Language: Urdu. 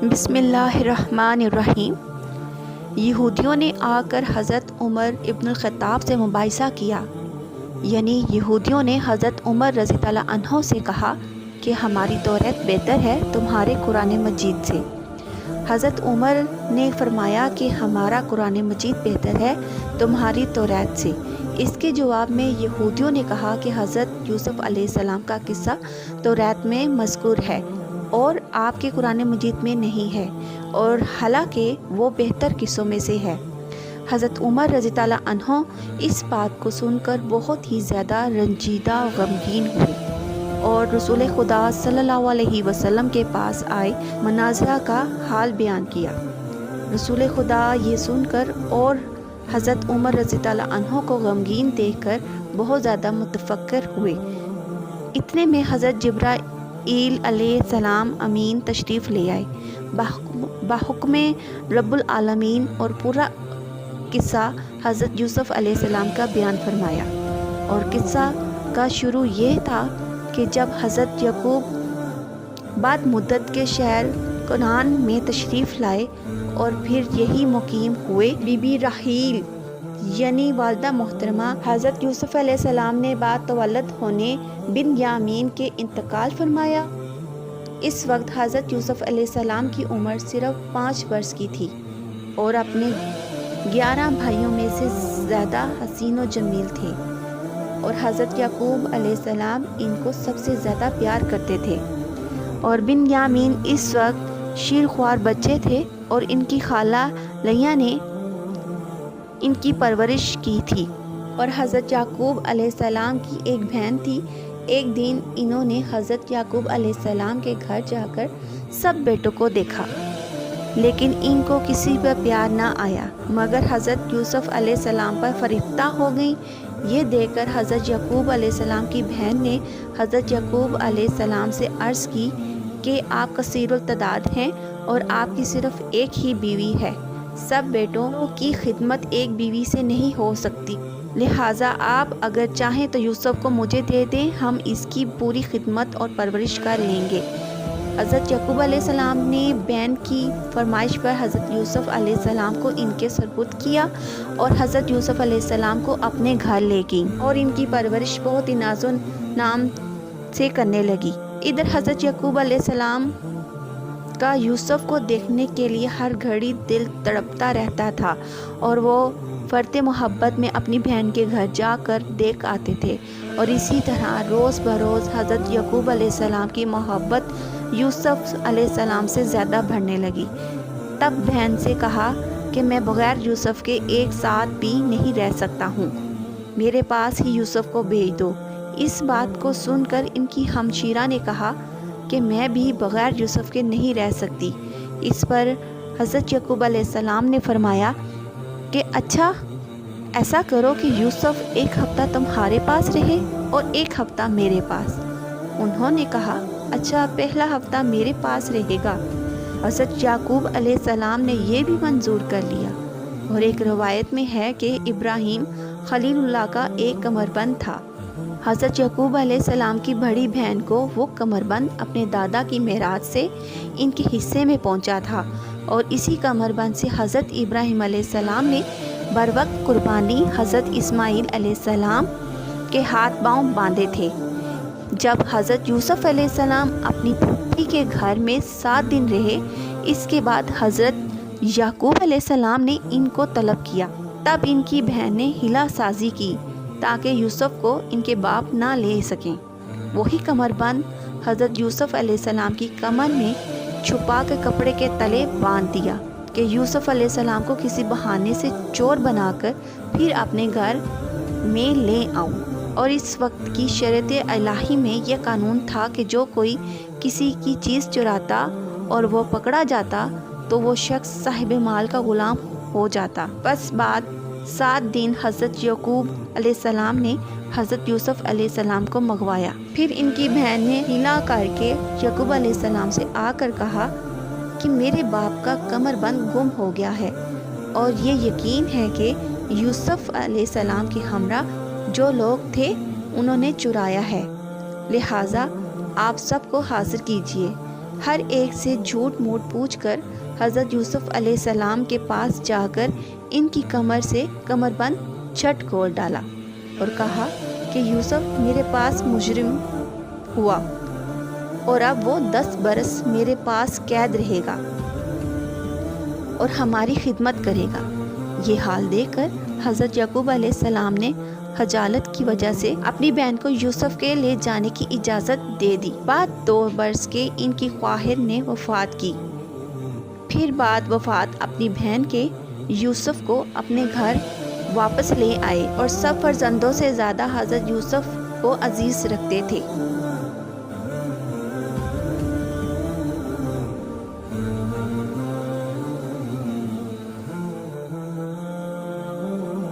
بسم اللہ الرحمن الرحیم۔ یہودیوں نے آ کر حضرت عمر ابن الخطاب سے مباحثہ کیا، یعنی یہودیوں نے حضرت عمر رضی اللہ عنہ سے کہا کہ ہماری توریت بہتر ہے تمہارے قرآن مجید سے۔ حضرت عمر نے فرمایا کہ ہمارا قرآن مجید بہتر ہے تمہاری توریت سے۔ اس کے جواب میں یہودیوں نے کہا کہ حضرت یوسف علیہ السلام کا قصہ توریت میں مذکور ہے اور آپ کے قرآن مجید میں نہیں ہے، اور حالانکہ وہ بہتر قصوں میں سے ہے۔ حضرت عمر رضی اللہ عنہ اس بات کو سن کر بہت ہی زیادہ رنجیدہ و غمگین ہوئے اور رسول خدا صلی اللہ علیہ وسلم کے پاس آئے مناظرہ کا حال بیان کیا۔ رسول خدا یہ سن کر اور حضرت عمر رضی اللہ عنہ کو غمگین دیکھ کر بہت زیادہ متفکر ہوئے۔ اتنے میں حضرت جبرائیل علیہ السلام امین تشریف لے آئے، بحکم رب العالمین، اور پورا قصہ حضرت یوسف علیہ السلام کا بیان فرمایا۔ اور قصہ کا شروع یہ تھا کہ جب حضرت یعقوب بعد مدت کے شہر کنعان میں تشریف لائے اور پھر یہی مقیم ہوئے، بی بی راحیل یعنی والدہ محترمہ حضرت یوسف علیہ السلام نے بعد تولد ہونے بنیامین کے انتقال فرمایا۔ اس وقت حضرت یوسف علیہ السلام کی عمر صرف 5 برس کی تھی اور اپنے 11 بھائیوں میں سے زیادہ حسین و جمیل تھے، اور حضرت یعقوب علیہ السلام ان کو سب سے زیادہ پیار کرتے تھے۔ اور بنیامین اس وقت شیرخوار بچے تھے اور ان کی خالہ لیا نے ان کی پرورش کی تھی، اور حضرت یعقوب علیہ السلام کی ایک بہن تھی۔ ایک دن انہوں نے حضرت یعقوب علیہ السلام کے گھر جا کر سب بیٹوں کو دیکھا، لیکن ان کو کسی پر پیار نہ آیا مگر حضرت یوسف علیہ السلام پر فریفتہ ہو گئیں۔ یہ دیکھ کر حضرت یعقوب علیہ السلام کی بہن نے حضرت یعقوب علیہ السلام سے عرض کی کہ آپ کثیر التعداد ہیں اور آپ کی صرف ایک ہی بیوی ہے، سب بیٹوں کی خدمت ایک بیوی سے نہیں ہو سکتی، لہٰذا آپ اگر چاہیں تو یوسف کو مجھے دے دیں، ہم اس کی پوری خدمت اور پرورش کر لیں گے۔ حضرت یعقوب علیہ السلام نے بہن کی فرمائش پر حضرت یوسف علیہ السلام کو ان کے سپرد کیا اور حضرت یوسف علیہ السلام کو اپنے گھر لے گئیں اور ان کی پرورش بہت ہی ناز و نام سے کرنے لگی۔ ادھر حضرت یعقوب علیہ السلام کا یوسف کو دیکھنے کے لیے ہر گھڑی دل تڑپتا رہتا تھا، اور وہ فرط محبت میں اپنی بہن کے گھر جا کر دیکھ آتے تھے، اور اسی طرح روز بروز حضرت یعقوب علیہ السلام کی محبت یوسف علیہ السلام سے زیادہ بڑھنے لگی۔ تب بہن سے کہا کہ میں بغیر یوسف کے ایک ساتھ بھی نہیں رہ سکتا ہوں، میرے پاس ہی یوسف کو بھیج دو۔ اس بات کو سن کر ان کی ہمشیرہ نے کہا کہ میں بھی بغیر یوسف کے نہیں رہ سکتی۔ اس پر حضرت یعقوب علیہ السلام نے فرمایا کہ اچھا ایسا کرو کہ یوسف ایک ہفتہ تمہارے پاس رہے اور ایک ہفتہ میرے پاس۔ انہوں نے کہا اچھا پہلا ہفتہ میرے پاس رہے گا۔ حضرت یعقوب علیہ السلام نے یہ بھی منظور کر لیا۔ اور ایک روایت میں ہے کہ ابراہیم خلیل اللہ کا ایک کمربند تھا۔ حضرت یعقوب علیہ السلام کی بڑی بہن کو وہ کمربند اپنے دادا کی میراث سے ان کے حصے میں پہنچا تھا، اور اسی کمربند سے حضرت ابراہیم علیہ السلام نے بروقت قربانی حضرت اسماعیل علیہ السلام کے ہاتھ پاؤں باندھے تھے۔ جب حضرت یوسف علیہ السلام اپنی پھوپھی کے گھر میں 7 دن رہے، اس کے بعد حضرت یعقوب علیہ السلام نے ان کو طلب کیا۔ تب ان کی بہن نے حیلہ سازی کی تاکہ یوسف کو ان کے باپ نہ لے سکیں۔ وہی کمربند حضرت یوسف علیہ السلام کی کمر میں چھپا کے کپڑے کے تلے باندھ دیا کہ یوسف علیہ السلام کو کسی بہانے سے چور بنا کر پھر اپنے گھر میں لے آؤں۔ اور اس وقت کی شریعت الہی میں یہ قانون تھا کہ جو کوئی کسی کی چیز چراتا اور وہ پکڑا جاتا تو وہ شخص صاحب مال کا غلام ہو جاتا۔ بس بعد 7 دن حضرت یعقوب علیہ السلام نے حضرت یوسف علیہ السلام کو منگوایا۔ پھر ان کی بہن نے حیلہ کر کے یعقوب علیہ السلام سے آ کر کہا کہ میرے باپ کا کمربند گم ہو گیا ہے، اور یہ یقین ہے کہ یوسف علیہ السلام کے ہمراہ جو لوگ تھے انہوں نے چرایا ہے، لہٰذا آپ سب کو حاضر کیجیے۔ ہر ایک سے جھوٹ موٹ پوچھ کر حضرت یوسف علیہ السلام کے پاس جا کر ان کی کمر سے کمر بند جھٹ کھول ڈالا اور کہا کہ یوسف میرے پاس مجرم ہوا اور اب وہ 10 برس میرے پاس قید رہے گا اور ہماری خدمت کرے گا۔ یہ حال دیکھ کر حضرت یعقوب علیہ السلام نے خجالت کی وجہ سے اپنی بہن کو یوسف کے لے جانے کی اجازت دے دی۔ بعد 2 برس کے ان کی خواہر نے وفات کی۔ پھر بعد وفات اپنی بہن کے یوسف کو اپنے گھر واپس لے آئے اور سب فرزندوں سے زیادہ حضرت یوسف کو عزیز رکھتے تھے۔